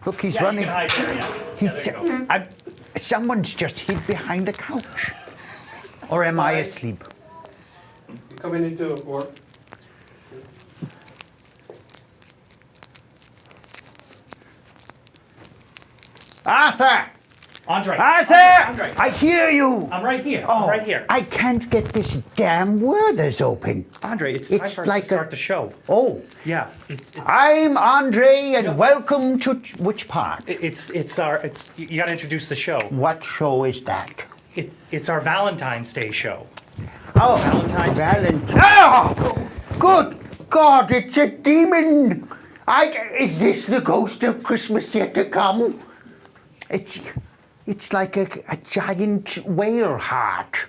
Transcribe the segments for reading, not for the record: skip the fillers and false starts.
Look, he's Yeah, running. you can hide there, yeah. He's Yeah, there you go. someone's just hid behind the couch. Or am I asleep? You coming into work? Arthur! Andre. Arthur! Andre. I hear you! I'm right here. Oh, I'm right here. I can't get this damn Werther's open. Andre, it's time It's for us like to start the show. Oh. Yeah. I'm Andre, and welcome to which part? You got to introduce the show. What show is that? It's our Valentine's Day show. Oh, Valentine's Day. Oh, good God, it's a demon! Is this the ghost of Christmas yet to come? It's like a giant whale heart.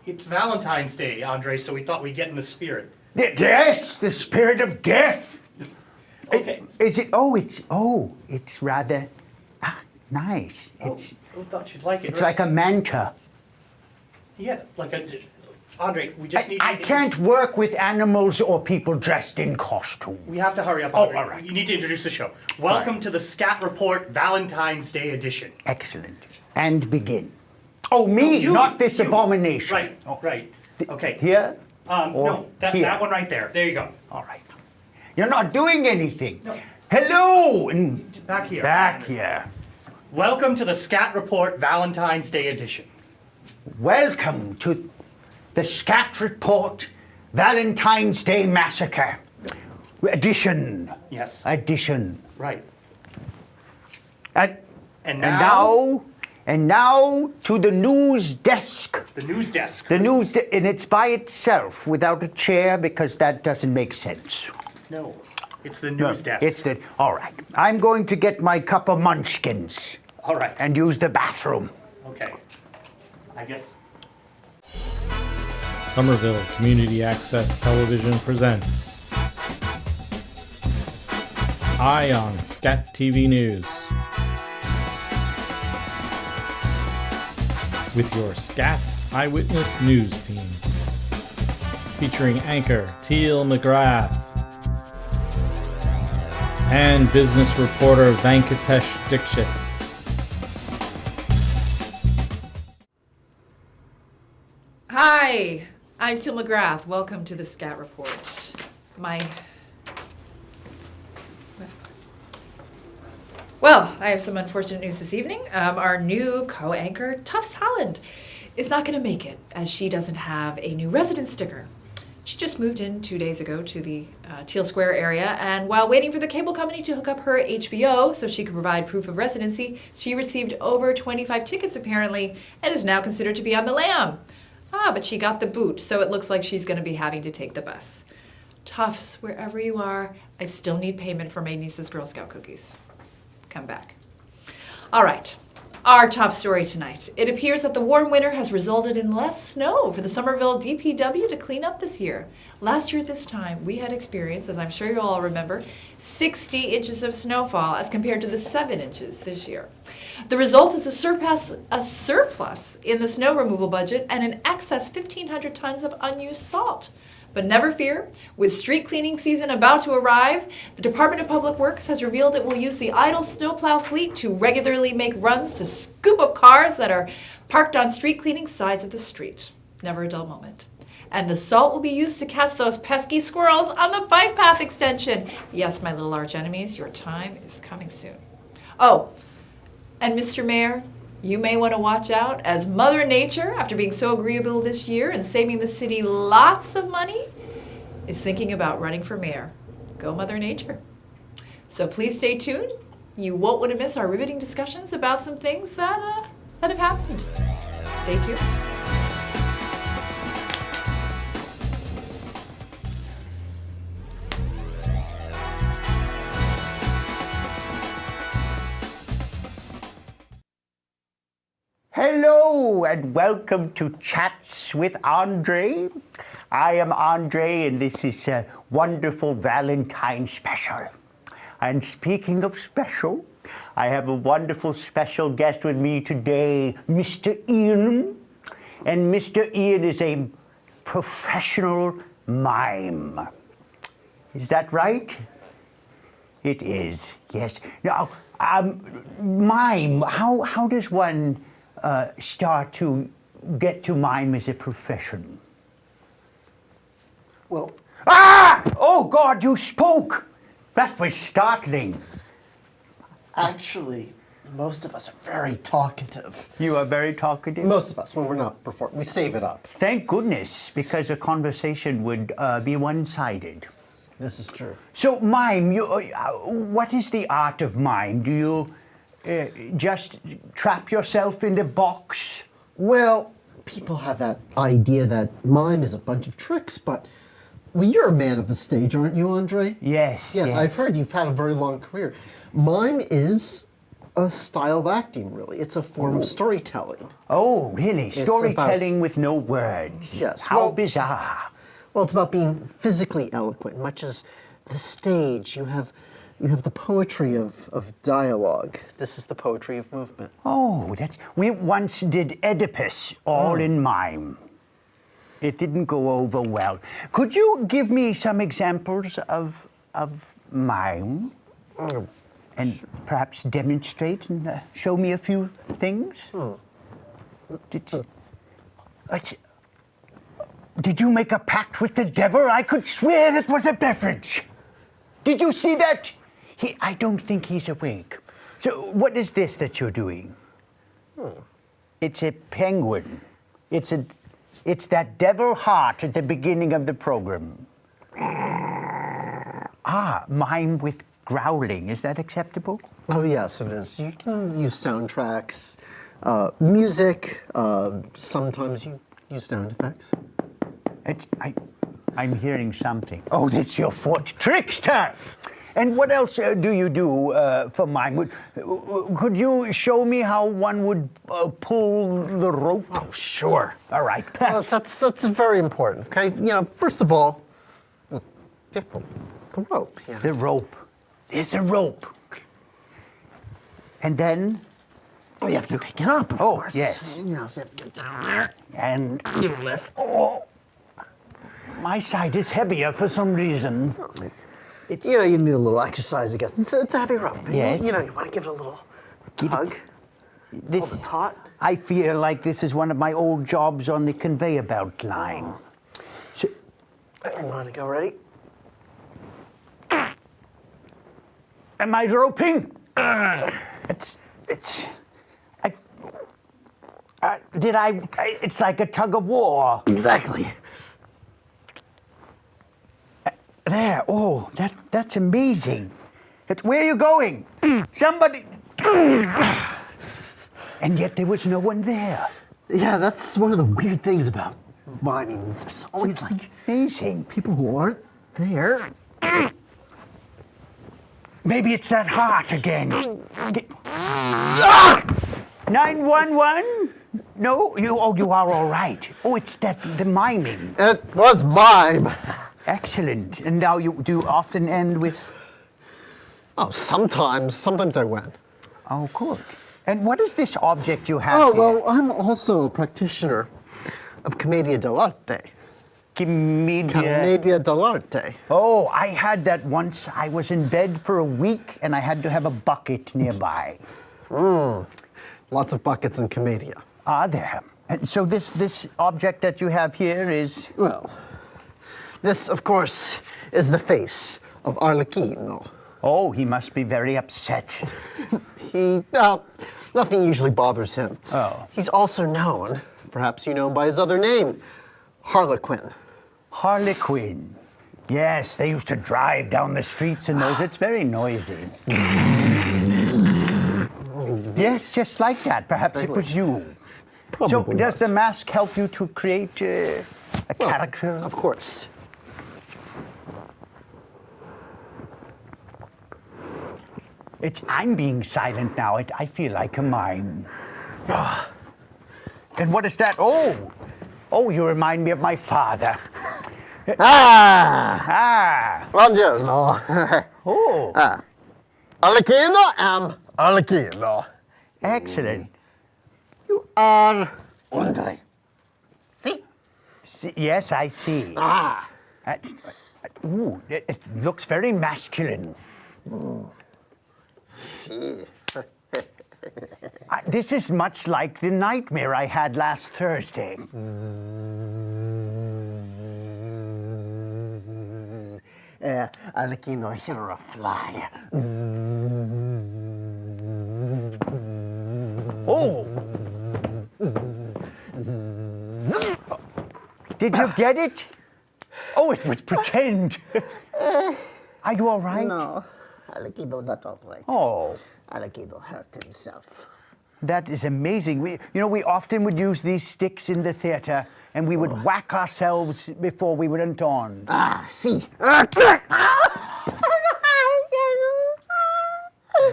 It's Valentine's Day, Andre, so we thought we'd get in the spirit. Yes, the spirit of death. Okay. Is it? It's rather nice. I thought you'd like it. It's like a manta. Yeah, Andre, we just need. I can't work with animals or people dressed in costume. We have to hurry up, Andre. all right. You need to introduce the show. Welcome to the Scat Report Valentine's Day edition. Excellent. And begin. Oh, me, You, not this you. abomination. Right, Oh, right. Okay. Here? or No, here? that one right there. There you go. All right. You're not doing anything. No. Hello! And Back here. back here. Welcome to the Scat Report Valentine's Day edition. Welcome to the Scat Report Valentine's Day Massacre. Edition. Yes. Edition. Right. And now now to the news desk. the news desk. The news, and it's by itself without a chair because that doesn't make sense. No, it's the news desk. It's the, all right. I'm going to get my cup of munchkins All right. and use the bathroom. Okay. I guess. Somerville Community Access Television presents Eye on SCATV News with your SCAT Eyewitness News team, featuring anchor Teal McGrath and business reporter Venkatesh Dixit. Hi, I'm Teal McGrath. Welcome to the Scat Report. Well, I have some unfortunate news this evening. Our new co-anchor, Tufts Holland, is not going to make it as she doesn't have a new resident sticker. She just moved in 2 days ago to the Teal Square area, and while waiting for the cable company to hook up her HBO so she could provide proof of residency, she received over 25 tickets apparently and is now considered to be on the lam. But she got the boot, so it looks like she's going to be having to take the bus. Tufts, wherever you are, I still need payment for my niece's Girl Scout cookies. Come back. All right, our top story tonight. It appears that the warm winter has resulted in less snow for the Somerville DPW to clean up this year. Last year at this time, we had experienced, as I'm sure you all remember, 60 inches of snowfall as compared to the 7 inches this year. The result is a surplus in the snow removal budget and an excess 1,500 tons of unused salt. But never fear, with street cleaning season about to arrive, the Department of Public Works has revealed it will use the idle snowplow fleet to regularly make runs to scoop up cars that are parked on street cleaning sides of the street. Never a dull moment. And the salt will be used to catch those pesky squirrels on the bike path extension. Yes, my little arch enemies, your time is coming soon. Oh, and Mr. Mayor, you may want to watch out as Mother Nature, after being so agreeable this year and saving the city lots of money, is thinking about running for mayor. Go Mother Nature. So please stay tuned. You won't want to miss our riveting discussions about some things that have happened. Stay tuned. Hello and welcome to Chats with Andre. I am Andre and this is a wonderful Valentine special. And speaking of special, I have a wonderful special guest with me today, Mr. Ian. And Mr. Ian is a professional mime. Is that right? It is, yes. Now, Mime. How does one start to get to mime as a profession? Well, Oh God, you spoke. That was startling. actually, most of us are very talkative. You are very talkative. Most of us, when we're not performing, we save it up. Thank goodness, because a conversation would be one-sided. This is true. So, mime, what is the art of mime? Do you just trap yourself in a box? Well, people have that idea that mime is a bunch of tricks, but well, you're a man of the stage, aren't you, Andre? Yes. Yes, I've heard you've had a very long career. Mime is a style of acting, really. It's a form of storytelling. Oh, really? It's Storytelling with no words. Yes, How well- bizarre. Well, it's about being physically eloquent, much as the stage. You have the poetry of dialogue. This is the poetry of movement. Oh, we once did Oedipus all in mime. It didn't go over well. Could you give me some examples of mime? And perhaps demonstrate and show me a few things? Did you make a pact with the devil? I could swear it was a beverage. Did you see that? I don't think he's awake. So what is this that you're doing? It's a penguin. It's that devil heart at the beginning of the program. Mime with growling. Is that acceptable? Oh, yes, it is. You can use soundtracks, music, sometimes you use sound effects. I'm hearing something. Oh, that's your foot. Trickster! And what else do you do for mime? Could you show me how one would pull the rope? Oh, sure. All right. Well, that's very important, okay? You know, first of all, the rope. Yeah. The rope. There's a rope. And then? You have to pick it up, of course. Yes. You know, so you have to get down there. And You lift. oh, my side is heavier for some reason. You know, you need a little exercise, I guess. It's a heavy rope. Yes. You know, you want to give it a little tug. Hold it taut. I feel like this is one of my old jobs on the conveyor belt line. So, You want to go ready? am I roping? It's like a tug of war. Exactly. There, oh, that's amazing. Where are you going? Somebody. And yet there was no one there. Yeah, that's one of the weird things about miming. There's always like Amazing. people who aren't there. Maybe it's that heart again. 911? No, you are all right. Oh, it's the miming. It was mime. Excellent. And now do you often end with? Oh, sometimes I win. Oh, good. And what is this object you have Oh, here? well, I'm also a practitioner of Commedia dell'arte. Commedia dell'arte. Oh, I had that once. I was in bed for a week and I had to have a bucket nearby. Lots of buckets in Commedia. Are there? And so this object that you have here is? Well, this, of course, is the face of Arlecchino. Oh, he must be very upset. Nothing usually bothers him. Oh. He's also known, perhaps you know him by his other name, Harlequin. Harlequin. Yes, they used to drive down the streets in those. It's very noisy. Yes, just like that. Perhaps it was you. So Probably does was. the mask help you to create a character? Of course. I'm being silent now. I feel like a mime. And what is that? Oh, you remind me of my father. Buongiorno. Oh, Arlecchino am Arlecchino. excellent. You are Andre. See? Yes, I see. It looks very masculine. This is much like the nightmare I had last Thursday. Alekino, hear a fly. Oh! Did you get it? Oh, it was pretend. Are you all right? No, Alekino not all right. Oh, Alekino hurt himself. that is amazing. We often would use these sticks in the theater, and we would whack ourselves before we went on. See.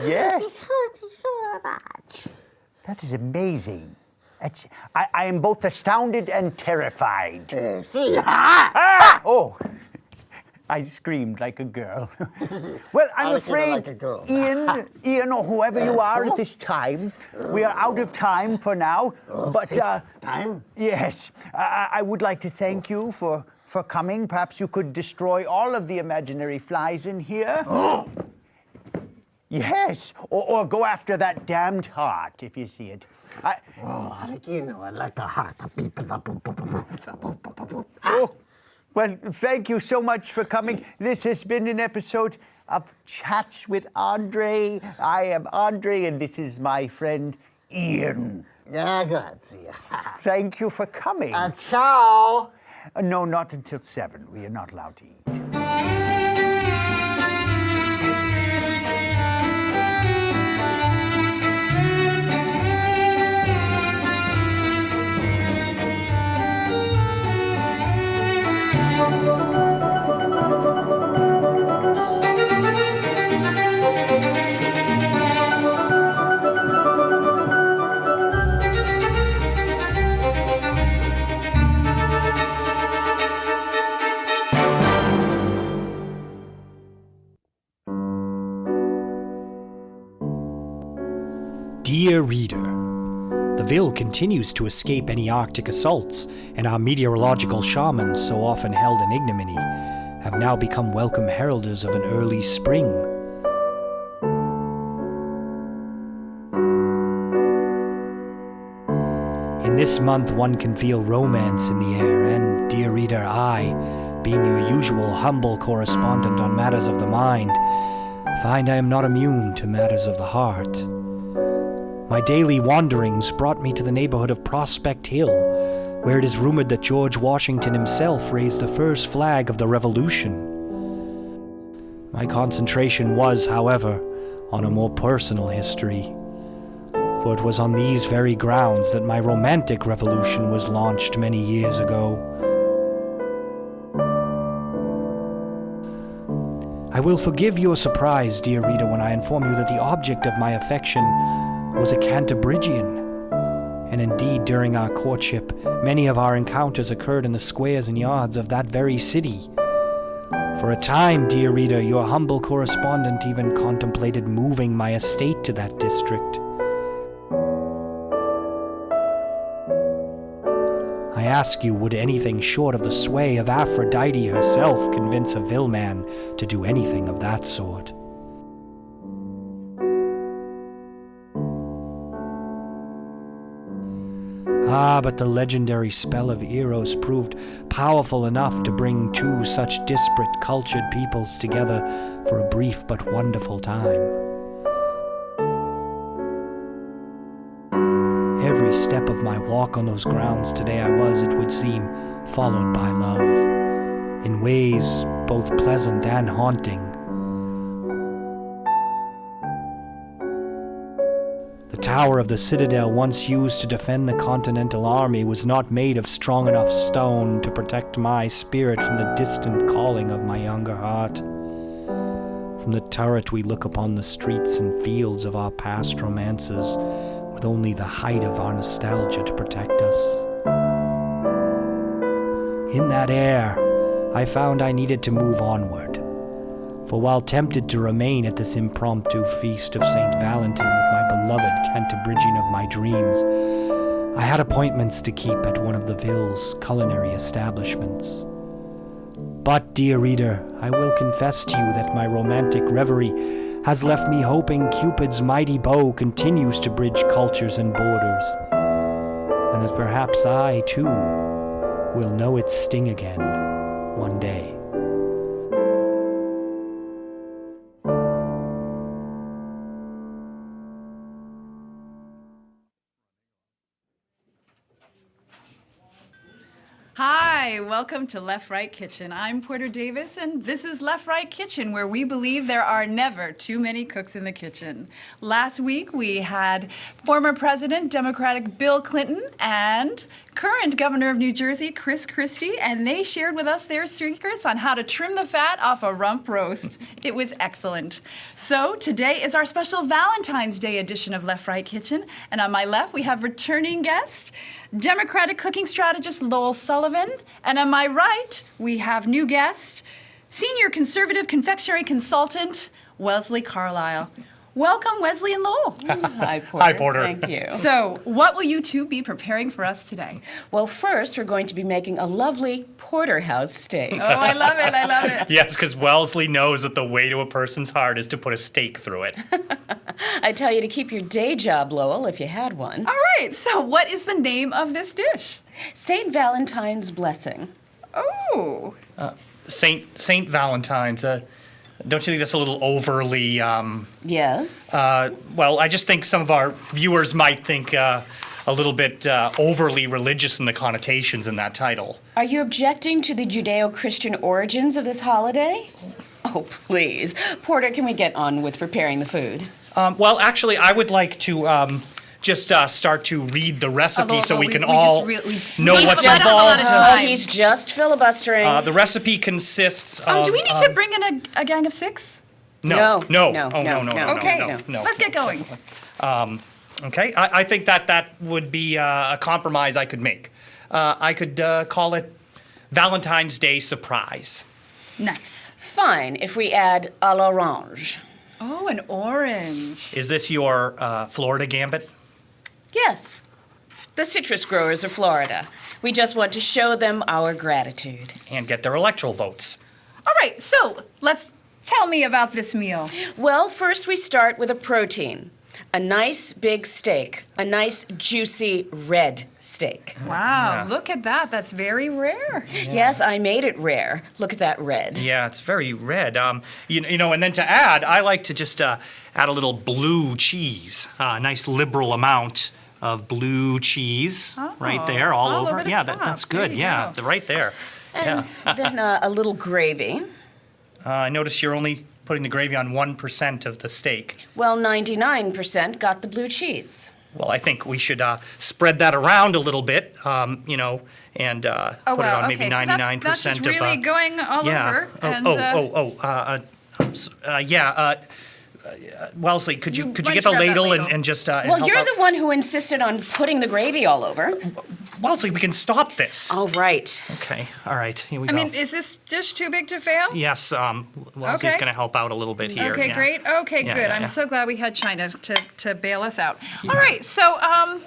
Yes. He's hurting so much. That is amazing. I am both astounded and terrified. See. Oh, I screamed like a girl. Well, I'm I feel afraid, like a girl. Ian, or whoever you are at this time, we are out of time for now. But Time? yes, I would like to thank you for coming. Perhaps you could destroy all of the imaginary flies in here. Yes, or go after that damned heart if you see it. Alekino, I like a heart. Oh, well, thank you so much for coming. This has been an episode of Chats with Andre. I am Andre, and this is my friend Ian. Yeah, grazie. Thank you for coming. Ciao. No, not until 7. We are not allowed to eat. Dear reader, the Ville continues to escape any Arctic assaults, and our meteorological shamans, so often held in ignominy, have now become welcome heralders of an early spring. In this month one can feel romance in the air, and, dear reader, I, being your usual humble correspondent on matters of the mind, find I am not immune to matters of the heart. My daily wanderings brought me to the neighborhood of Prospect Hill, where it is rumored that George Washington himself raised the first flag of the Revolution. My concentration was, however, on a more personal history, for it was on these very grounds that my romantic revolution was launched many years ago. I will forgive your surprise, dear reader, when I inform you that the object of my affection was a Cantabrigian, and indeed during our courtship many of our encounters occurred in the squares and yards of that very city. For a time, dear reader, your humble correspondent even contemplated moving my estate to that district. I ask you, would anything short of the sway of Aphrodite herself convince a Ville man to do anything of that sort? But the legendary spell of Eros proved powerful enough to bring two such disparate cultured peoples together for a brief but wonderful time. Every step of my walk on those grounds today I was, it would seem, followed by love, in ways both pleasant and haunting. The tower of the citadel once used to defend the Continental Army was not made of strong enough stone to protect my spirit from the distant calling of my younger heart. From the turret we look upon the streets and fields of our past romances, with only the height of our nostalgia to protect us. In that air, I found I needed to move onward. For while tempted to remain at this impromptu feast of St. Valentin with my beloved Cantabrigian of my dreams, I had appointments to keep at one of the Ville's culinary establishments. But, dear reader, I will confess to you that my romantic reverie has left me hoping Cupid's mighty bow continues to bridge cultures and borders, and that perhaps I, too, will know its sting again one day. Hi, welcome to LeftRight Kitchen. I'm Porter Davis, and this is LeftRight Kitchen, where we believe there are never too many cooks in the kitchen. Last week, we had former President, Democratic Bill Clinton, and current Governor of New Jersey, Chris Christie, and they shared with us their secrets on how to trim the fat off a rump roast. It was excellent. So today is our special Valentine's Day edition of LeftRight Kitchen, and on my left, we have returning guest, Democratic cooking strategist Lowell Sullivan, and on my right, we have new guest, senior conservative confectionery consultant, Wesley Carlisle. Welcome, Wesley and Lowell. Hi, Porter. Hi, Porter. Thank you. So, what will you two be preparing for us today? Well, first, we're going to be making a lovely porterhouse steak. Oh, I love it, I love it. Yes, because Wellesley knows that the way to a person's heart is to put a stake through it. I tell you to keep your day job, Lowell, if you had one. All right, so what is the name of this dish? St. Valentine's Blessing. Oh. Saint Valentine's. Don't you think that's a little overly? Yes. Well, I just think some of our viewers might think a little bit overly religious in the connotations in that title. Are you objecting to the Judeo-Christian origins of this holiday? Oh, please. Porter, can we get on with preparing the food? Well, actually, I would like to just start to read the recipe so we can all know He's what's got a lot involved. of time. He's just filibustering. The recipe consists of. Do we need to bring in a gang of 6? No. No, No. no, Oh, no. no, No. no. No. Okay, No. No. let's get going. Okay. I think that would be a compromise I could make. I could call it Valentine's Day surprise. Nice. Fine, if we add à l'orange. Oh, an orange. Is this your Florida gambit? Yes. The citrus growers of Florida. We just want to show them our gratitude. And get their electoral votes. All right, so tell me about this meal. Well, first we start with a protein. A nice big steak. A nice juicy red steak. Wow, look at that. That's very rare. Yes, I made it rare. Look at that red. Yeah, it's very red. You know, and then to add, I like to just add a little blue cheese. A nice liberal amount of blue cheese right there, all over. the Yeah, top. that's There good. you Yeah, go. right there. And then a little gravy. I notice you're only putting the gravy on 1% of the steak. Well, 99% got the blue cheese. Well, I think we should spread that around a little bit, you know, and put it on maybe 99% that's just of. really going all over. Wellesley, could you Why get don't the you grab that ladle ladle? and just Well, help you're out? the one who insisted on putting the gravy all over. Wellesley, we can stop this. All right. Okay, all right, here we I go. mean, is this dish too big to fail? Yes, Wellesley's Okay. going to help out a little bit here. Okay, yeah. great. Okay, Yeah, good. yeah, I'm yeah. so glad we had China to bail us out. All right, so,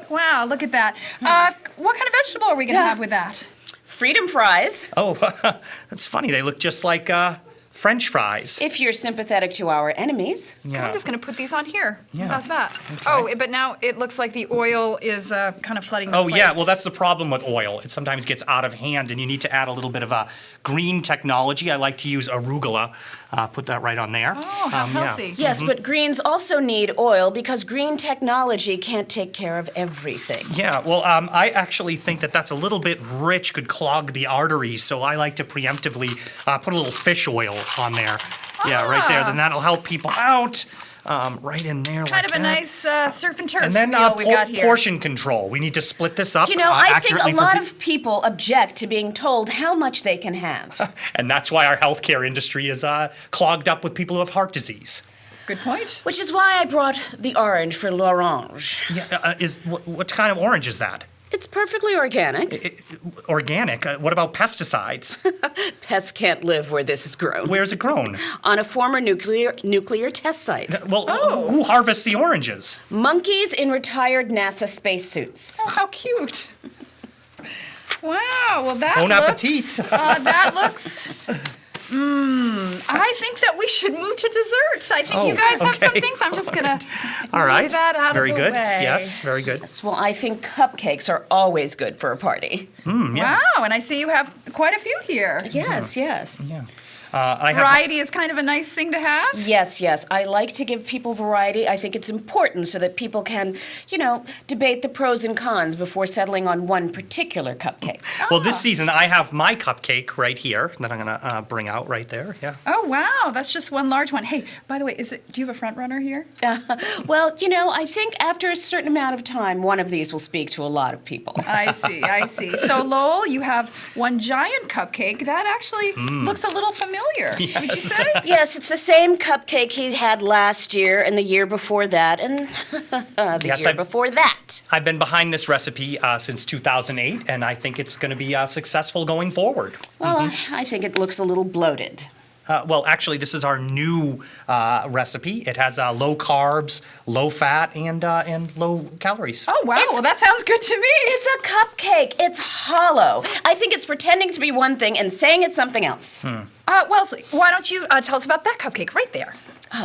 wow, look at that. What kind of vegetable are we going to have with that? Freedom fries. Oh, that's funny. They look just like French fries. If you're sympathetic to our enemies. Yeah. I'm just going to put these on here. Yeah. How's that? Oh, but now it looks like the oil is kind of flooding the Oh, plate. yeah. Well, that's the problem with oil. It sometimes gets out of hand, and you need to add a little bit of green technology. I like to use arugula. Put that right on there. Oh, how healthy. Yes, but greens also need oil because green technology can't take care of everything. Yeah, well, I actually think that that's a little bit rich, could clog the arteries, so I like to preemptively put a little fish oil on there. Yeah, right there. Then that'll help people out. Right in there like Kind of a that. nice surf and turf And then meal we got here. portion control. We need to split this up You know, I think accurately a for lot pe- of people object to being told how much they can have. And that's why our healthcare industry is clogged up with people who have heart disease. Good point. Which is why I brought the orange for l'orange. Yeah, what kind of orange is that? It's perfectly organic. Organic? What about pesticides? Pests can't live where this is grown. Where's it grown? On a former nuclear test site. Well, who harvests the oranges? Monkeys in retired NASA spacesuits. Oh, how cute. Wow, well that Bon looks... appetit. that looks I think that we should move to dessert. I think you guys have some things. I'm just gonna All right. move that out Very of the good. way. Yes, very good. Well, I think cupcakes are always good for a party. Wow, and I see you have quite a few here. Yes, yes. Yeah. I have. Variety is kind of a nice thing to have. Yes, yes. I like to give people variety. I think it's important so that people can, debate the pros and cons before settling on one particular cupcake. Well, this season I have my cupcake right here that I'm gonna bring out right there. Yeah. Oh wow, that's just one large one. Hey, by the way, do you have a front runner here? Well, I think after a certain amount of time, one of these will speak to a lot of people. I see. So Lowell, you have one giant cupcake. That actually looks a little familiar. Would you say? Yes, it's the same cupcake he had last year and the year before that and the year before that. I've been behind this recipe since 2008, and I think it's going to be successful going forward. Well, I think it looks a little bloated. Well, actually, this is our new recipe. It has low carbs, low fat, and low calories. Oh wow, well that sounds good to me. It's a cupcake. It's hollow. I think it's pretending to be one thing and saying it's something else. Wellesley, why don't you tell us about that cupcake right there?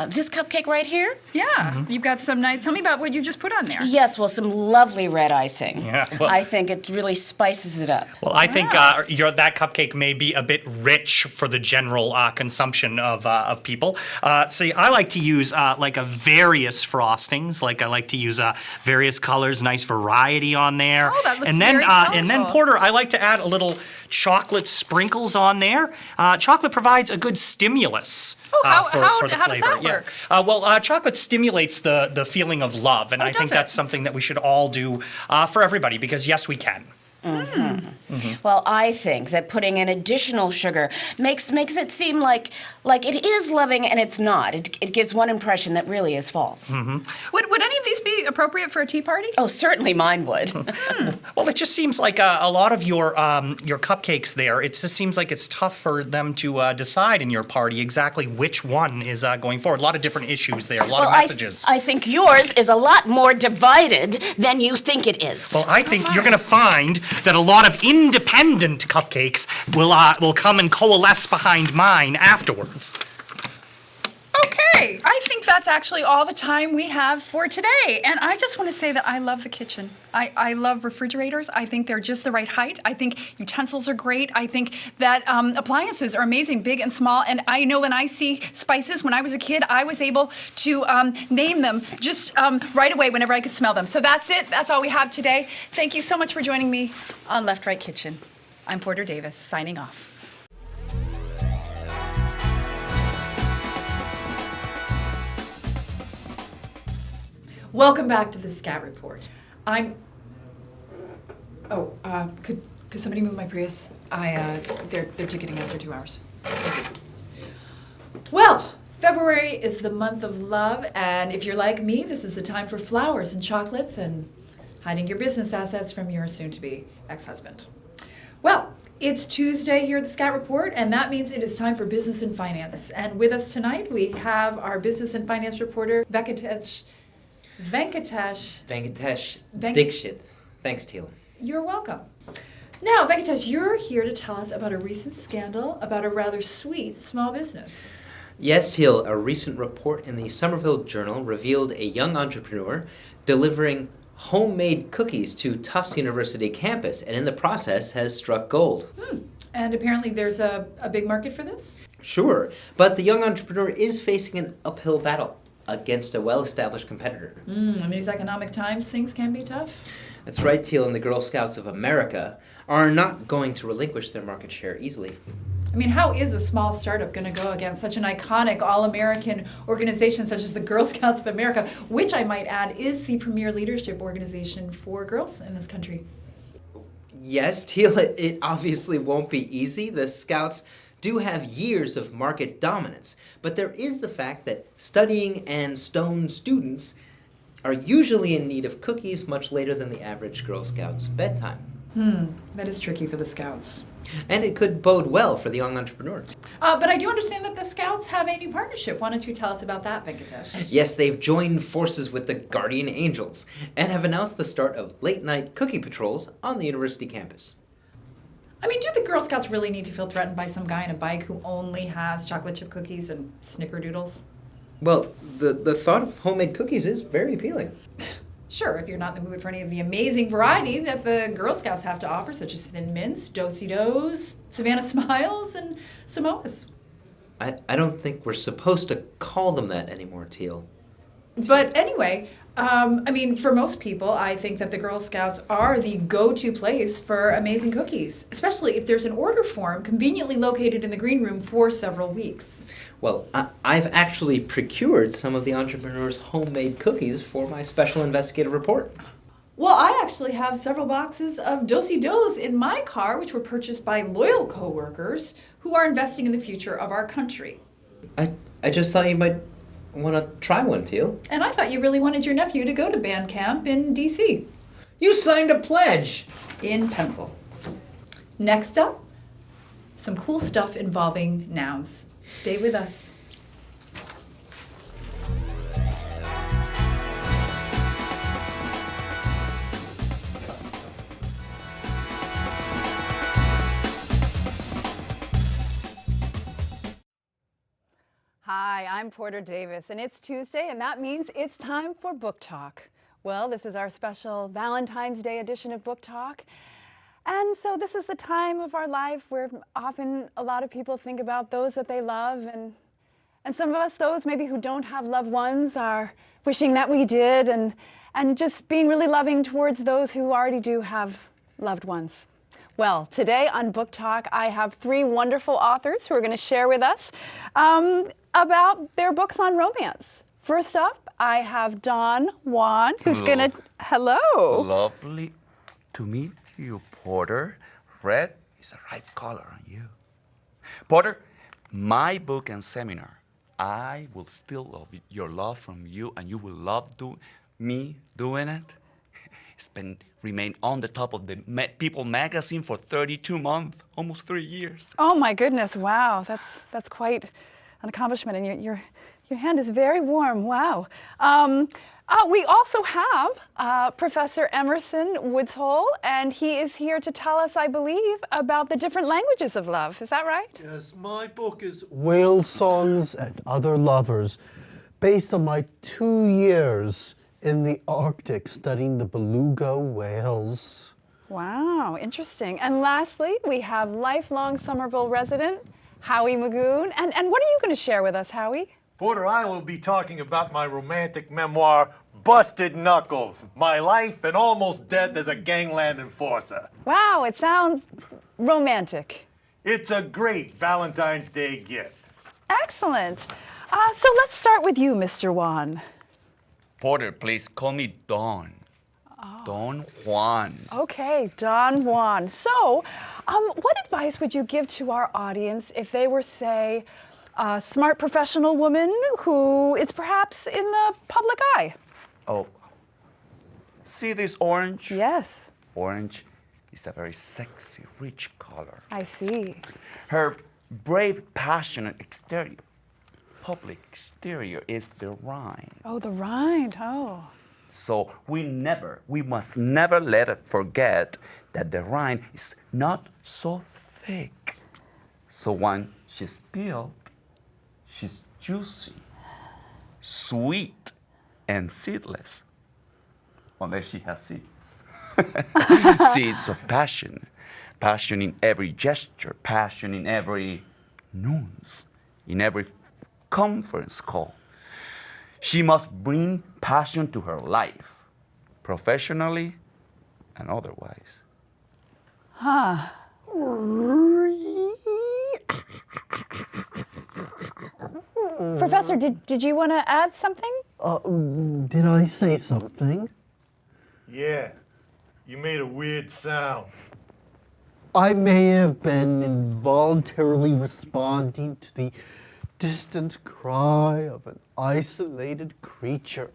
This cupcake right here? Yeah, you've got some nice. Tell me about what you just put on there. Yes, well, some lovely red icing. Yeah, well- I think it really spices it up. Well, I think that cupcake may be a bit rich for the general consumption of people. See, I like to use like a various frostings. Like I like to use various colors, nice variety on there. Oh, that looks and then very and then colorful. Porter, I like to add a little chocolate sprinkles on there. Chocolate provides a good stimulus how for the does flavor. that work? Well, chocolate stimulates the feeling of love, and I think does it? that's something that we should all do for everybody because yes, we can. Well, I think that putting in additional sugar makes it seem like it is loving and it's not. It gives one impression that really is false. Would any of these be appropriate for a tea party? Oh, certainly mine would. Well, it just seems like a lot of your cupcakes there. It just seems like it's tough for them to decide in your party exactly which one is going forward. A lot of different issues there, a lot of messages. I think yours is a lot more divided than you think it is. Well, I think you're going to find that a lot of independent cupcakes will come and coalesce behind mine afterwards. Okay, I think that's actually all the time we have for today. And I just want to say that I love the kitchen. I love refrigerators. I think they're just the right height. I think utensils are great. I think that appliances are amazing, big and small. And I know when I see spices, when I was a kid, I was able to name them just right away whenever I could smell them. So that's it. That's all we have today. Thank you so much for joining me on LeftRight Kitchen. I'm Porter Davis, signing off. Welcome back to the SCAT report. Could somebody move my Prius? They're ticketing after 2 hours. Well, February is the month of love, and if you're like me, this is the time for flowers and chocolates and hiding your business assets from your soon-to-be ex-husband. Well, it's Tuesday here at the SCAT report, and that means it is time for business and finance. And with us tonight, we have our business and finance reporter, Venkatesh Dixit. Thanks, Teal. You're welcome. Now, Venkatesh, you're here to tell us about a recent scandal about a rather sweet small business. Yes, Teal, a recent report in the Somerville Journal revealed a young entrepreneur delivering homemade cookies to Tufts University campus, and in the process has struck gold. And apparently there's a big market for this? Sure, but the young entrepreneur is facing an uphill battle against a well-established competitor. In these economic times, things can be tough. That's right, Teal, and the Girl Scouts of America are not going to relinquish their market share easily. I mean, how is a small startup going to go against such an iconic all-American organization such as the Girl Scouts of America, which I might add is the premier leadership organization for girls in this country? Yes, Teal, it obviously won't be easy. The Scouts do have years of market dominance, but there is the fact that studying and stone students are usually in need of cookies much later than the average Girl Scout's bedtime. That is tricky for the Scouts. And it could bode well for the young entrepreneur. But I do understand that the Scouts have a new partnership. Why don't you tell us about that, Venkatesh? Yes, they've joined forces with the Guardian Angels and have announced the start of late-night cookie patrols on the university campus. I mean, do the Girl Scouts really need to feel threatened by some guy on a bike who only has chocolate chip cookies and snickerdoodles? Well, the thought of homemade cookies is very appealing. Sure, if you're not in the mood for any of the amazing variety that the Girl Scouts have to offer, such as Thin Mints, Do-si-dos, Savannah Smiles, and Samoas. I don't think we're supposed to call them that anymore, Teal. But anyway, I mean, for most people, I think that the Girl Scouts are the go-to place for amazing cookies, especially if there's an order form conveniently located in the green room for several weeks. Well, I've actually procured some of the entrepreneurs' homemade cookies for my special investigative report. Well, I actually have several boxes of Do-si-dos in my car, which were purchased by loyal co-workers who are investing in the future of our country. I just thought you might want to try one, Teal. And I thought you really wanted your nephew to go to band camp in D.C. You signed a pledge! In pencil. Next up, some cool stuff involving nouns. Stay with us. Hi, I'm Porter Davis, and it's Tuesday, and that means it's time for Book Talk. Well, this is our special Valentine's Day edition of Book Talk. And so this is the time of our life where often a lot of people think about those that they love, and some of us, those maybe who don't have loved ones, are wishing that we did, and just being really loving towards those who already do have loved ones. Well, today on Book Talk, I have three wonderful authors who are going to share with us about their books on romance. First up, I have Don Juan, who's going to... Hello. Lovely to meet you, Porter. Red is the right color on you. Porter, my book and seminar, I will still love your love from you, and you will love me doing it. It's been remained on the top of the People magazine for 32 months, almost 3 years. Oh my goodness! Wow, that's quite an accomplishment, and your hand is very warm. Wow. We also have Professor Emerson Woodhull, and he is here to tell us, I believe, about the different languages of love. Is that right? Yes, my book is Whale Songs and Other Lovers, based on my 2 years in the Arctic studying the beluga whales. Wow, interesting. And lastly, we have lifelong Somerville resident, Howie Magoon. And what are you going to share with us, Howie? Porter, I will be talking about my romantic memoir, Busted Knuckles, My Life and Almost Death as a Gangland Enforcer. Wow, it sounds romantic. It's a great Valentine's Day gift. Excellent. So let's start with you, Mr. Juan. Porter, please call me Don. Oh. Don Juan. Okay, Don Juan. So, what advice would you give to our audience if they were, say, a smart professional woman who is perhaps in the public eye? Oh, see this orange? Yes. Orange is a very sexy, rich color. I see. Her brave, passionate exterior, public exterior is the rind. Oh, the rind, oh. So we must never let us forget that the rind is not so thick. So when she's peeled, she's juicy, sweet, and seedless. Unless she has seeds. Seeds of passion. Passion in every gesture, passion in every nuance, in every conference call. She must bring passion to her life, professionally and otherwise. Huh. Professor, did you want to add something? Did I say something? Yeah, you made a weird sound. I may have been involuntarily responding to the distant cry of an isolated creature.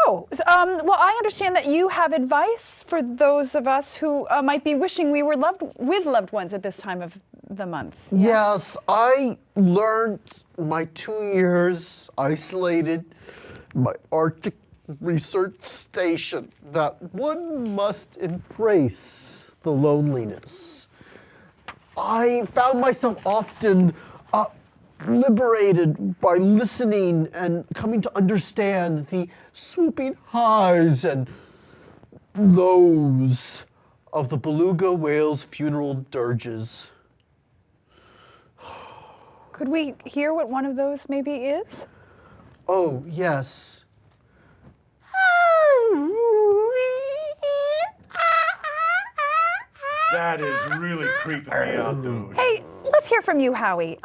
Oh, well, I understand that you have advice for those of us who might be wishing we were with loved ones at this time of the month. Yes, I learned my 2 years isolated, my Arctic research station, that one must embrace the loneliness. I found myself often liberated by listening and coming to understand the swooping highs and lows of the beluga whale's funeral dirges. Could we hear what one of those maybe is? Oh, yes. That is really creeping me out, dude. Hey, let's hear from you, Howie.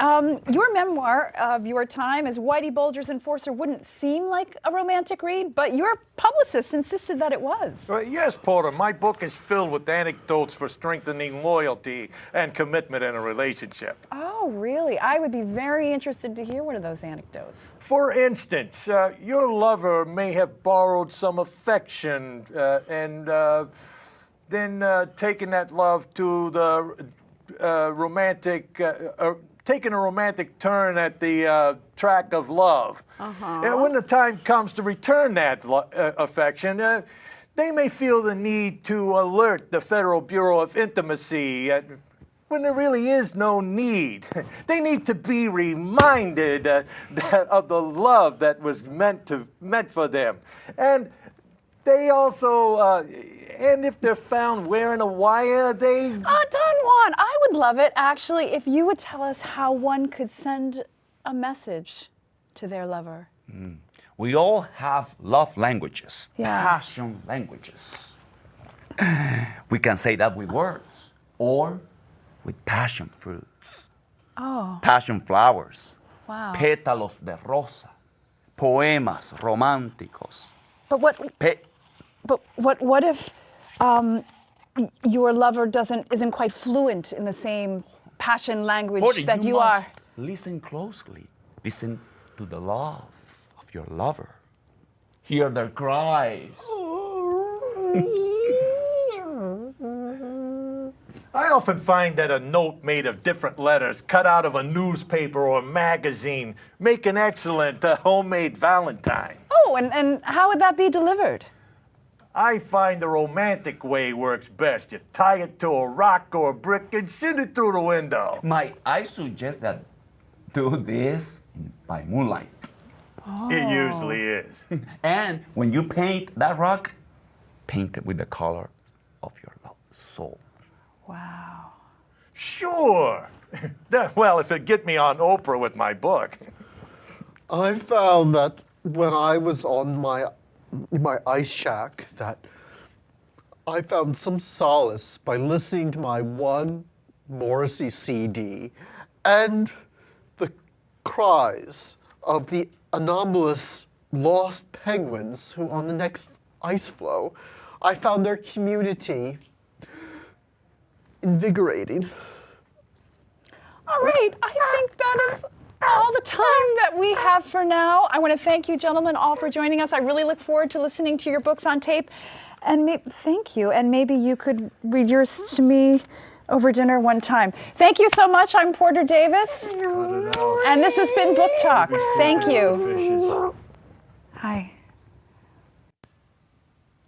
Your memoir of your time as Whitey Bulger's enforcer wouldn't seem like a romantic read, but your publicist insisted that it was. Yes, Porter, my book is filled with anecdotes for strengthening loyalty and commitment in a relationship. Oh, really? I would be very interested to hear one of those anecdotes. For instance, your lover may have borrowed some affection and then taken that love to the taking a romantic turn at the track of love. And when the time comes to return that affection, they may feel the need to alert the Federal Bureau of Intimacy when there really is no need. They need to be reminded of the love that was meant for them. And they also, and if they're found wearing a wire, they... Don Juan, I would love it, actually, if you would tell us how one could send a message to their lover. We all have love languages, Yeah. passion languages. We can say that with words or with passion fruits. Oh, Passion flowers, wow. pétalos de rosa, poemas románticos. But what if your lover isn't quite fluent in the same passion language Porter, that you must are? listen closely. Listen to the love of your lover. Hear their cries. I often find that a note made of different letters cut out of a newspaper or magazine make an excellent homemade Valentine. Oh, and how would that be delivered? I find the romantic way works best. You tie it to a rock or a brick and send it through the window. I suggest that do this by moonlight. It usually is. And when you paint that rock, paint it with the color of your soul. Wow. Sure. Well, if it'd get me on Oprah with my book. I found that when I was on my ice shack that I found some solace by listening to my one Morrissey CD and the cries of the anomalous lost penguins who on the next ice floe, I found their community invigorating. All right, I think that is all the time that we have for now. I want to thank you, gentlemen, all for joining us. I really look forward to listening to your books on tape. And thank you. And maybe you could read yours to me over dinner one time. Thank you so much. I'm Porter Davis. And this has been Book Talk. Thank you. Hi.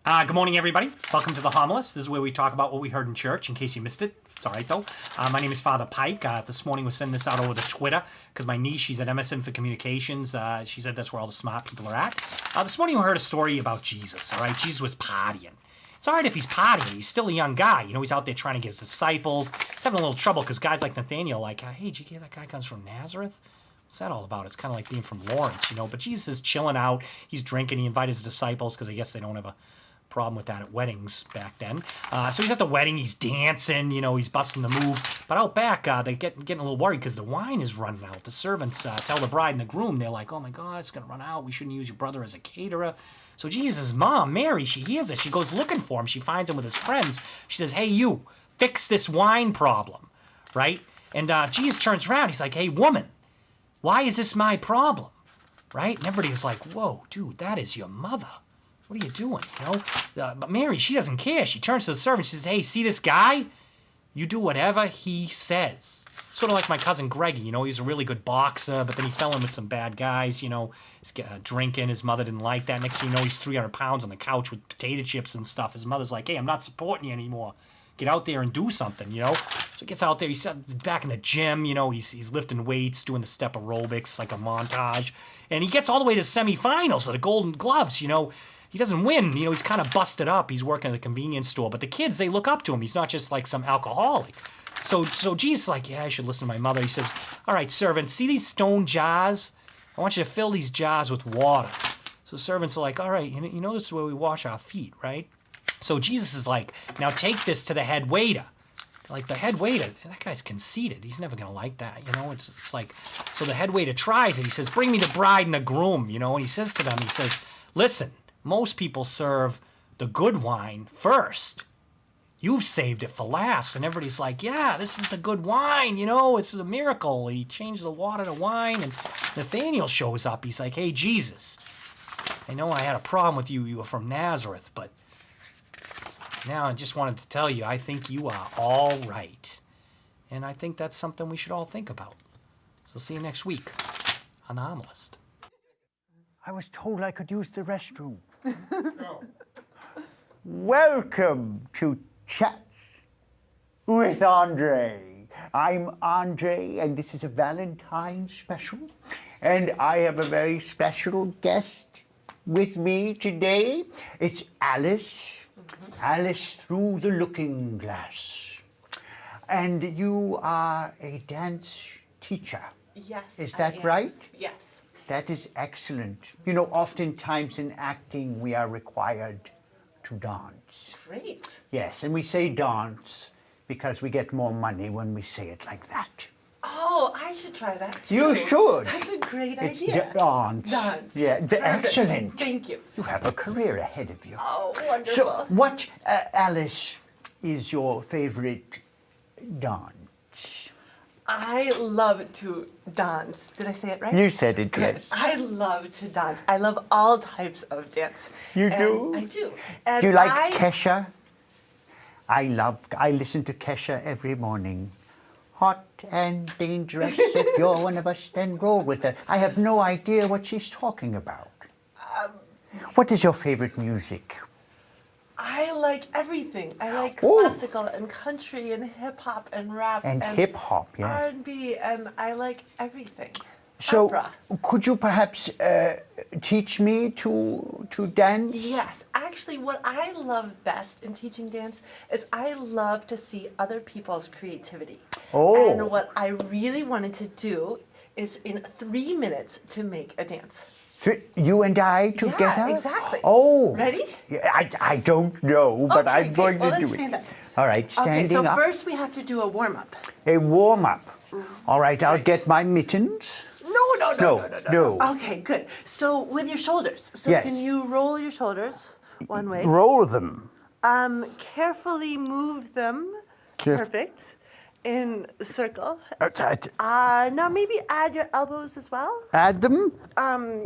Good morning, everybody. Welcome to the Homilist. This is where we talk about what we heard in church, in case you missed it. It's all right, though. My name is Father Pike. This morning we're sending this out over the Twitter because my niece, she's at MSN for Communications. She said that's where all the smart people are at. This morning we heard a story about Jesus, all right? Jesus was partying. It's all right if he's partying. He's still a young guy. You know, he's out there trying to get his disciples. He's having a little trouble because guys like Nathaniel are like, hey, did you hear that guy comes from Nazareth? What's that all about? It's kind of like being from Lawrence, you know? But Jesus is chilling out. He's drinking. He invited his disciples because I guess they don't have a problem with that at weddings back then. So he's at the wedding, he's dancing, you know, he's busting the move. But out back, they're getting a little worried because the wine is running out. The servants tell the bride and the groom, they're like, oh my God, it's going to run out. We shouldn't use your brother as a caterer. So Jesus' mom, Mary, she hears it. She goes looking for him. She finds him with his friends. She says, hey, you, fix this wine problem, right? And Jesus turns around. He's like, hey, woman, why is this my problem, right? And everybody's like, whoa, dude, that is your mother. What are you doing, you know? But Mary, she doesn't care. She turns to the servant. She says, hey, see this guy? You do whatever he says. Sort of like my cousin Greggy, you know, he's a really good boxer, but then he fell in with some bad guys, you know, he's drinking. His mother didn't like that. Next thing you know, he's 300 pounds on the couch with potato chips and stuff. His mother's like, hey, I'm not supporting you anymore. get out there and do something, you know? So he gets out there, he's back in the gym, you know, he's lifting weights, doing the step aerobics, like a montage. And he gets all the way to semifinals of the Golden Gloves, you know. He doesn't win, you know, he's kind of busted up. He's working at a convenience store. But the kids, they look up to him. He's not just like some alcoholic. So Jesus is like, yeah, I should listen to my mother. He says, all right, servant, see these stone jars? I want you to fill these jars with water. So the servants are like, all right, you know this is where we wash our feet, right? So Jesus is like, now take this to the head waiter. Like the head waiter, that guy's conceited. He's never gonna like that, you know. It's like, so the head waiter tries it. He says, bring me the bride and the groom, you know. And he says to them, he says, listen, most people serve the good wine first. You've saved it for last. And everybody's like, yeah, this is the good wine, you know. It's a miracle. He changed the water to wine. And Nathaniel shows up. He's like, hey, Jesus, I know I had a problem with you. You were from Nazareth, but now I just wanted to tell you, I think you are all right. And I think that's something we should all think about. So see you next week on the Homilist. I was told I could use the restroom. Welcome to Chats with Andre. I'm Andre, and this is a Valentine's special. And I have a very special guest with me today. It's Alice. Alice through the looking glass. And you are a dance teacher. Yes. Is that right? Yes. That is excellent. You know, oftentimes in acting, we are required to dance. Great. Yes, and we say dance because we get more money when we say it like that. Oh, I should try that too. You should. That's a great It's idea. dance. Dance. Yeah, Perfect. excellent. Thank you. You have a career ahead of you. Oh, wonderful. So, what, Alice, is your favorite dance? I love to dance. Did I say it right? You said it, Good. yes. I love to dance. I love all types of dance. You And do? I do. And Do you like Kesha? I listen to Kesha every morning. Hot and dangerous, if you're one of us, then roll with it. I have no idea what she's talking about. What is your favorite music? I like everything. I like Ooh. classical and country and hip hop and rap And hip-hop, yeah. R&B, and I like everything. So, Opera. could you perhaps teach me to dance? Yes, actually, what I love best in teaching dance is I love to see other people's creativity. Oh. And what I really wanted to do is in 3 minutes to make a dance. You and I together? Yeah, exactly. Oh. Ready? Yeah, I don't know, but Okay, I'm great. going to Well, do let's it. stand up. All right, standing okay, so up. first we have to do a warm-up. A warm-up. All right, I'll get my mittens. No. Okay, good. So with your shoulders. So Yes. can you roll your shoulders one way? Roll them. Carefully move them. Perfect. In a circle. Now maybe add your elbows as well. Add them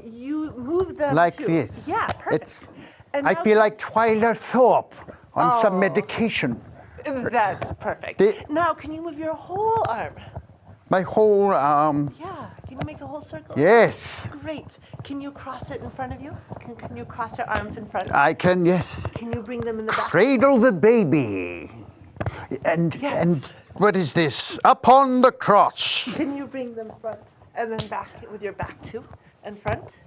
You move them like too. this. Yeah, perfect. And I now feel like Twyla Thorpe on some Oh. medication. That's perfect. Now can you move your whole arm? My whole Yeah. Can you make a whole circle? Yes. Great. Can you cross it in front of you? Can you cross your arms in front? I can, yes. Can you bring them in the back? Cradle the baby. And what is this? Upon the cross. Can you bring them front and then back with your back too? And front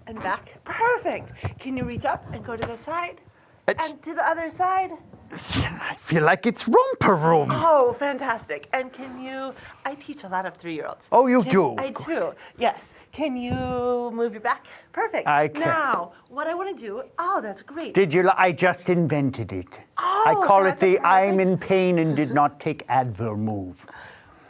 and back. Perfect. Can you reach up and go to the side? And to the other side? I feel like it's romper room. Oh, fantastic. And can you, I teach a lot of 3-year-olds. Oh, you do? I do, yes. Can you move your back? Perfect. I can. Now, what I want to do, oh, that's great. Did you? I just invented it. Oh, I call it that's the I'm in pain and did not take Advil move.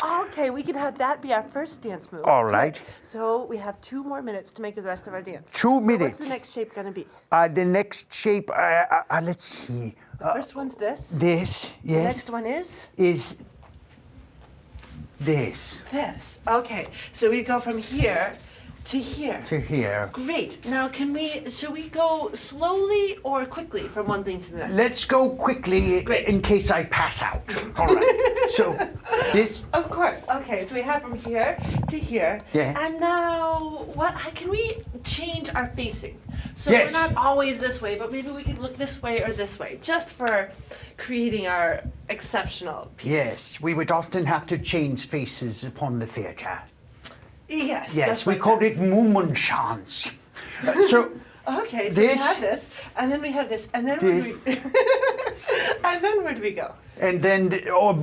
Okay, we can have that be our first dance move. All right. Good. So we have 2 more minutes to make the rest of our dance. 2 minutes. What's the next shape going to be? The next shape, let's see. The first one's this. This, yes. The next one is? Is this. This. Okay, so we go from here to here. To here. Great. Now, should we go slowly or quickly from one thing to the next? Let's go quickly in case I pass out. All right. So, this. Of course. Okay, so we have from here to here. Yeah. And now, can we change our facing? So Yes. we're not always this way, but maybe we can look this way or this way, just for creating our exceptional piece. Yes, we would often have to change faces upon the theatre. Yes. Yes, just we like called it Mummenschanz. So Okay, so we this- have this, and then we have this, and then where do we, and then where do we go? and then,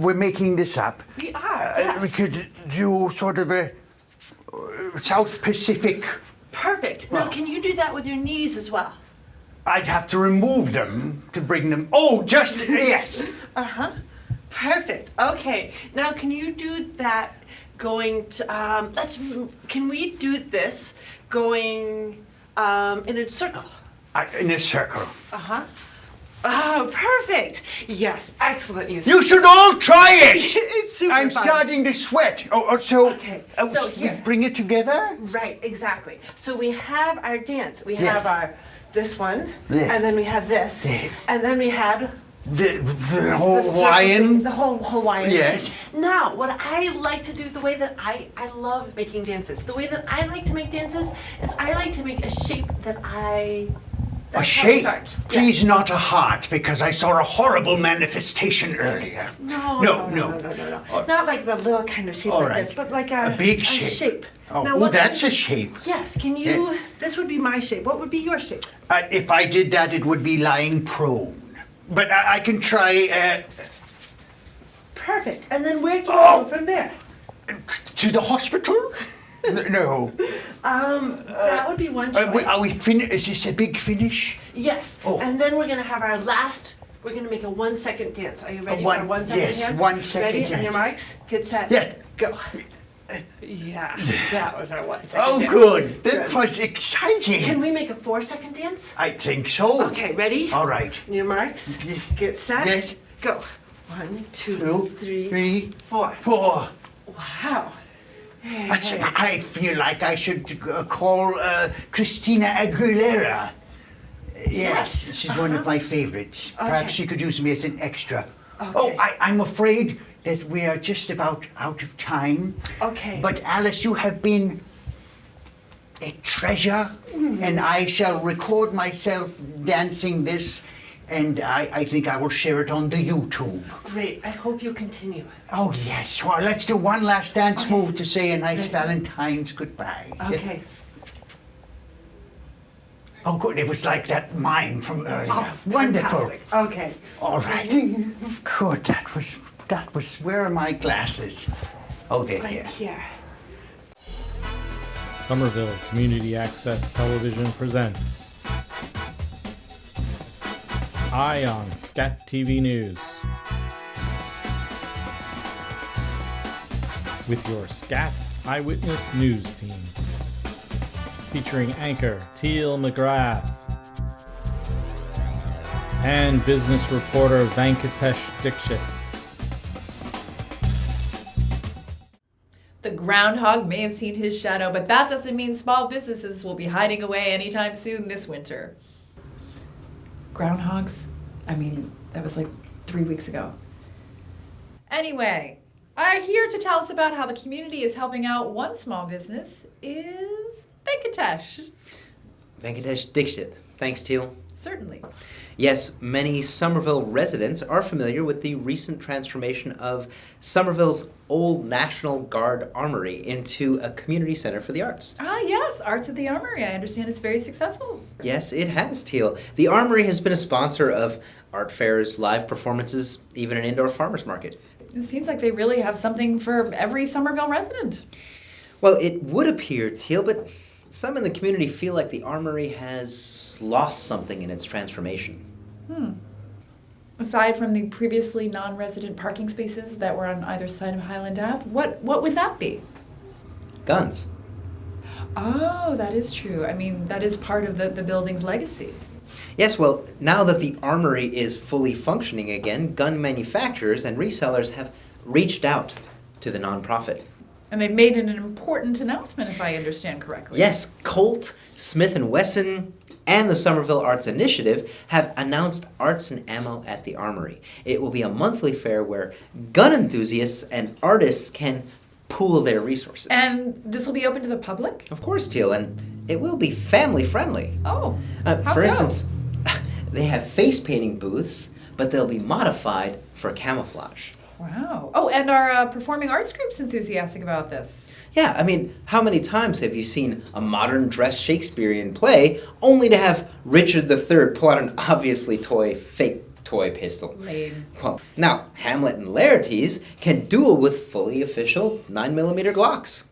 we're making this up. We are. Yes. We could do sort of a South Pacific. Perfect. Now, can you do that with your knees as well? I'd have to remove them to bring them. Oh, just yes. Perfect. Okay. Now, can you do that going to, can we do this going in a circle? In a circle. Oh, perfect. Yes, excellent. You should all try it. It's super I'm fun. starting to sweat. So, Okay, so here. bring it together. Right, exactly. So we have our dance. We Yes. have our this one, Yes. and then we have this, Yes. and then we had The the whole circle Hawaiian. thing, the whole Hawaiian. Yes. thing. Now, what I like to do, the way that I love making dances. The way that I like to make dances is I like to make a shape that I. A That's how I shape. start. Please, not a heart, because I saw a horrible manifestation earlier. No. No. Not like the little kind of shape All like right. this, but like a big shape. Oh, Now, ooh, what that's kind a shape. Yes. Can you? This would be my shape. What would be your shape? If I did that, it would be lying prone. But I can try Perfect. And then where can Oh. you go from there? to the hospital. No. That would be one choice. Are we finished? Is this a big finish? Yes. Oh. And then we're gonna have our last. We're gonna make a 1 second dance. Are you ready for a 1 second yes, dance? 1 second Ready? dance. On your marks. Get set. Yes. Go. Yeah. That was our 1 second Oh, dance. good. That Good. was exciting. Can we make a 4 second dance? I think so. Okay. Ready? All right. On your marks. Get set. Yes. Go. 1, 2, Two, 3, three, 4. 4. Wow. Hey, That's, hey. I feel like I should call Christina Aguilera. Yes, she's one of my favorites. Perhaps Okay. she could use me as an extra. Okay. Oh, I'm afraid that we are just about out of time. Okay. But Alice, you have been a treasure, and I shall record myself dancing this, and I think I will share it on the YouTube. Great. I hope you continue. Oh, yes. Well, let's do one last dance move to say a nice Valentine's goodbye. Okay. Oh, good. It was like that mime from earlier. Oh, Wonderful. fantastic. Okay. All right. Good. That was, where are my glasses? Oh, they're Right here. here. Somerville Community Access Television presents Eye on SCATV News with your SCAT Eyewitness News team, featuring anchor Teal McGrath and business reporter Venkatesh Dixit. The groundhog may have seen his shadow, but that doesn't mean small businesses will be hiding away anytime soon this winter. Groundhogs? I mean, that was like 3 weeks ago. Anyway, here to tell us about how the community is helping out one small business is Venkatesh. Venkatesh Dixit. Thanks, Teal. Certainly. Yes, many Somerville residents are familiar with the recent transformation of Somerville's old National Guard Armory into a community center for the arts. Ah, yes, Arts at the Armory. I understand it's very successful. Yes, it has, Teal. The Armory has been a sponsor of art fairs, live performances, even an indoor farmers market. It seems like they really have something for every Somerville resident. Well, it would appear, Teal, but some in the community feel like the Armory has lost something in its transformation. Aside from the previously non-resident parking spaces that were on either side of Highland Ave, what would that be? Guns. Oh, that is true. I mean, that is part of the building's legacy. Yes, well, now that the Armory is fully functioning again, gun manufacturers and resellers have reached out to the nonprofit. And they've made an important announcement, if I understand correctly. Yes, Colt, Smith & Wesson, and the Somerville Arts Initiative have announced Arts and Ammo at the Armory. It will be a monthly fair where gun enthusiasts and artists can pool their resources. And this will be open to the public? Of course, Teal, and it will be family friendly. Oh, how For so? instance, they have face painting booths, but they'll be modified for camouflage. Wow. Oh, and our performing arts group's enthusiastic about this. Yeah, I mean, how many times have you seen a modern dressed Shakespearean play only to have Richard III pull out an obviously fake toy pistol? Lame. Well, now, Hamlet and Laertes can duel with fully official 9mm Glocks.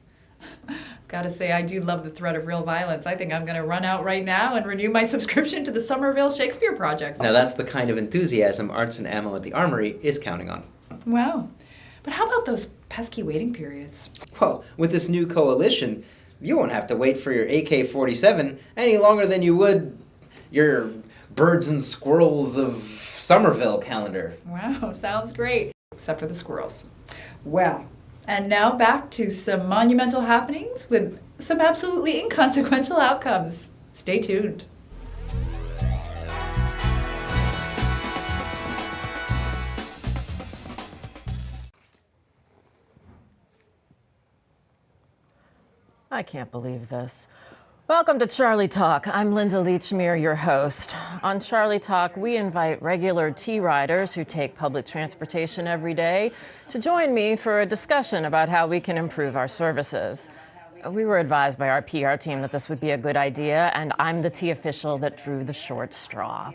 Gotta say, I do love the threat of real violence. I think I'm gonna run out right now and renew my subscription to the Somerville Shakespeare Project. Now, that's the kind of enthusiasm Arts and Ammo at the Armory is counting on. Wow. But how about those pesky waiting periods? Well, with this new coalition, you won't have to wait for your AK-47 any longer than you would your birds and squirrels of Somerville calendar. Wow, sounds great. Except for the squirrels. Well, and now back to some monumental happenings with some absolutely inconsequential outcomes. Stay tuned. I can't believe this. Welcome to Charlie Talk. I'm Linda Leachmere, your host. On Charlie Talk, we invite regular T-riders who take public transportation every day to join me for a discussion about how we can improve our services. We were advised by our PR team that this would be a good idea, and I'm the T official that drew the short straw.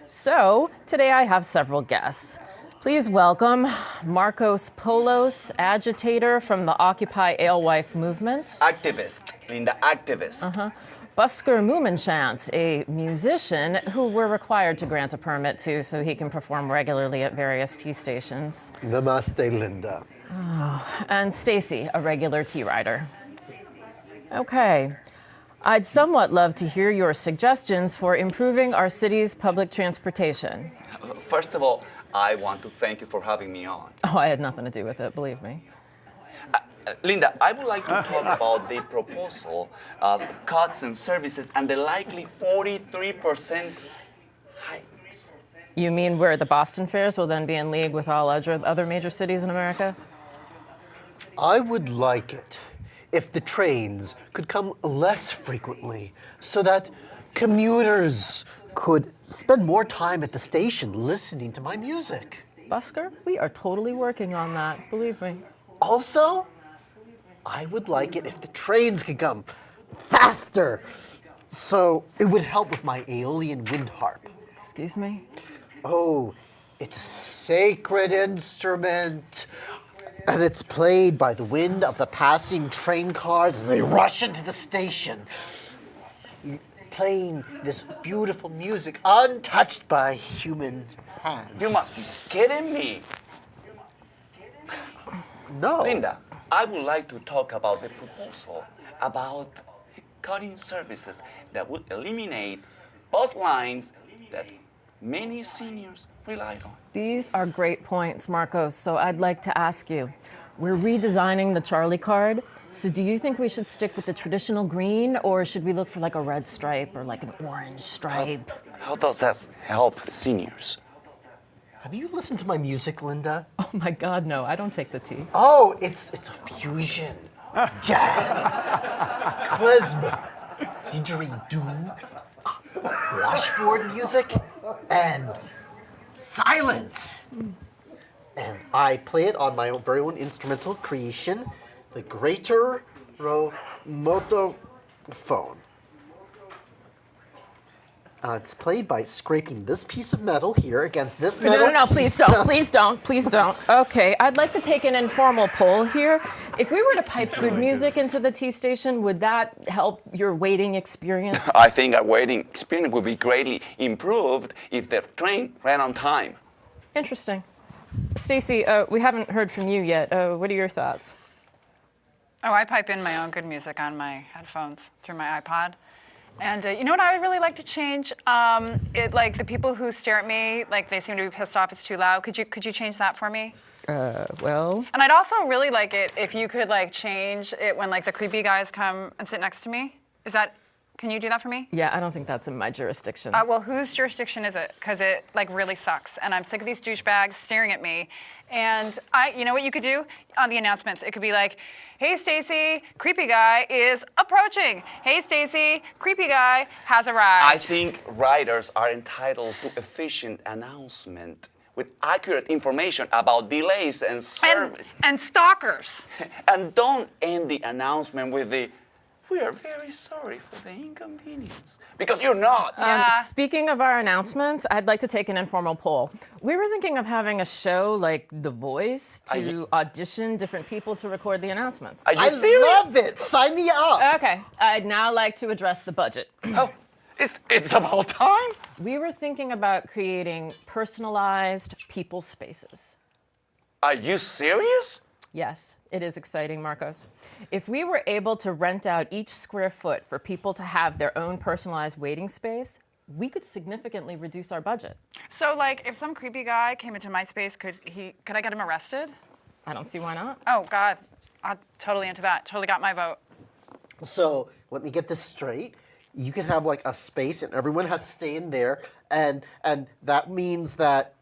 So, today I have several guests. Please welcome Marcos Polos, agitator from the Occupy Alewife movement. Activist, Linda, activist. Busker Moominchance, a musician who we're required to grant a permit to so he can perform regularly at various T stations. Namaste, Linda. And Stacy, a regular T-rider. Okay. I'd somewhat love to hear your suggestions for improving our city's public transportation. First of all, I want to thank you for having me on. Oh, I had nothing to do with it, believe me. Linda, I would like to talk about the proposal of cuts in services and the likely 43% hikes. You mean where the Boston fairs will then be in league with all other major cities in America? I would like it if the trains could come less frequently so that commuters could spend more time at the station listening to my music. Busker, we are totally working on that, believe me. Also, I would like it if the trains could come faster, so it would help with my Aeolian wind harp. Excuse me? Oh, it's a sacred instrument, and it's played by the wind of the passing train cars as they rush into the station, playing this beautiful music untouched by human hands. You must be kidding me. No. Linda, I would like to talk about the proposal about cutting services that would eliminate bus lines that many seniors rely on. These are great points, Marcos, so I'd like to ask you. We're redesigning the Charlie card, so do you think we should stick with the traditional green, or should we look for like a red stripe or like an orange stripe? How does that help the seniors? Have you listened to my music, Linda? Oh my God, no, I don't take the tea. Oh, it's a fusion of jazz, klezmer, didgeridoo, washboard music, and silence. And I play it on my very own instrumental creation, the Greater Motophone. It's played by scraping this piece of metal here against this metal. No, please don't. Okay, I'd like to take an informal poll here. If we were to pipe good music into the T station, would that help your waiting experience? I think our waiting experience would be greatly improved if the train ran on time. Interesting. Stacy, we haven't heard from you yet. What are your thoughts? Oh, I pipe in my own good music on my headphones through my iPod. And you know what I would really like to change? Like the people who stare at me, like they seem to be pissed off it's too loud. Could you change that for me? Well. And I'd also really like it if you could like change it when like the creepy guys come and sit next to me. Can you do that for me? Yeah, I don't think that's in my jurisdiction. Well, whose jurisdiction is it? Because it like really sucks, and I'm sick of these douchebags staring at me. And you know what you could do on the announcements? It could be like, "Hey, Stacy, creepy guy is approaching. Hey, Stacy, creepy guy has arrived." I think writers are entitled to efficient announcement with accurate information about delays and service. And stalkers. And don't end the announcement with the, "We are very sorry for the inconvenience," because you're not. Speaking of our announcements, I'd like to take an informal poll. We were thinking of having a show like The Voice to audition different people to record the announcements. Are you serious? I love it. Sign me up. Okay, I'd now like to address the budget. Oh, it's about time. We were thinking about creating personalized people spaces. Are you serious? Yes, it is exciting, Marcos. If we were able to rent out each square foot for people to have their own personalized waiting space, we could significantly reduce our budget. So, like, if some creepy guy came into my space, could I get him arrested? I don't see why not. Oh, God. I'm totally into that. Totally got my vote. So let me get this straight. You can have like a space and everyone has to stay in there, and that means that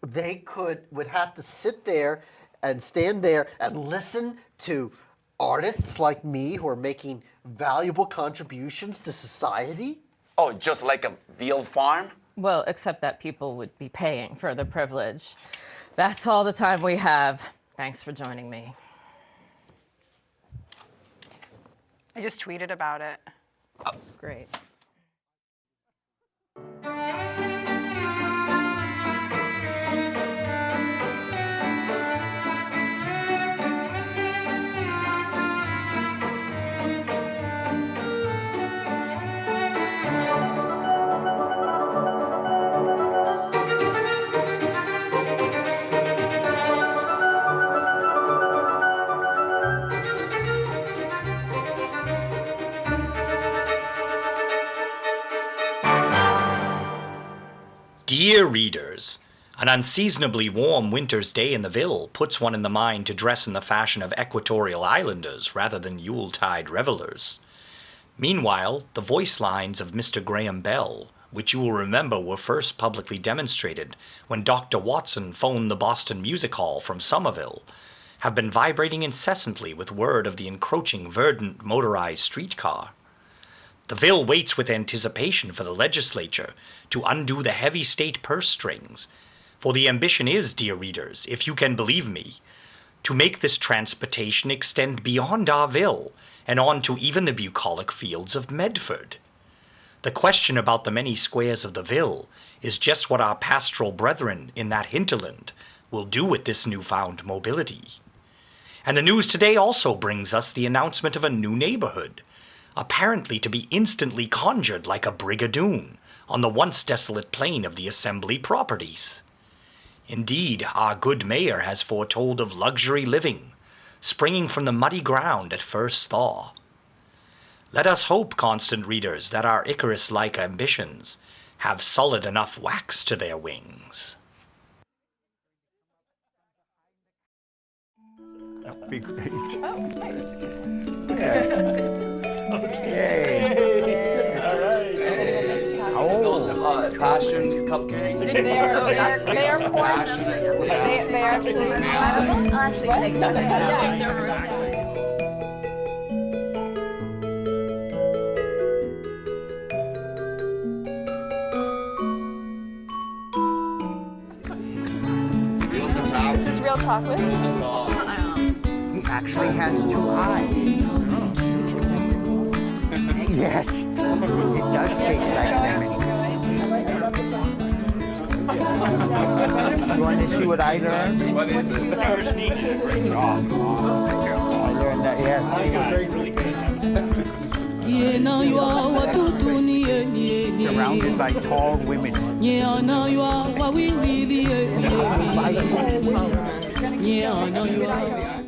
they would have to sit there and stand there and listen to artists like me who are making valuable contributions to society? Oh, just like a veal farm? Well, except that people would be paying for the privilege. That's all the time we have. Thanks for joining me. I just tweeted about it. Great. Dear readers, an unseasonably warm winter's day in the Ville puts one in the mind to dress in the fashion of equatorial islanders rather than Yuletide revelers. Meanwhile, the voice lines of Mr. Graham Bell, which you will remember were first publicly demonstrated when Dr. Watson phoned the Boston Music Hall from Somerville, have been vibrating incessantly with word of the encroaching verdant motorized streetcar. The Ville waits with anticipation for the legislature to undo the heavy state purse strings, for the ambition is, dear readers, if you can believe me, to make this transportation extend beyond our Ville and on to even the bucolic fields of Medford. The question about the many squares of the Ville is just what our pastoral brethren in that hinterland will do with this newfound mobility. And the news today also brings us the announcement of a new neighborhood, apparently to be instantly conjured like a brigadoon on the once desolate plain of the Assembly properties. Indeed, our good mayor has foretold of luxury living, springing from the muddy ground at first thaw. Let us hope, constant readers, that our Icarus-like ambitions have solid enough wax to their wings. That would be great. Okay. All right. Those passion cupcakes. They are passionate. They actually take something. This is real chocolate. He actually has two eyes. Yes, it does taste like lemon. You want to see what I learned? What did you learn? I learned that, yes. Surrounded by tall women. Yeah, I know you are.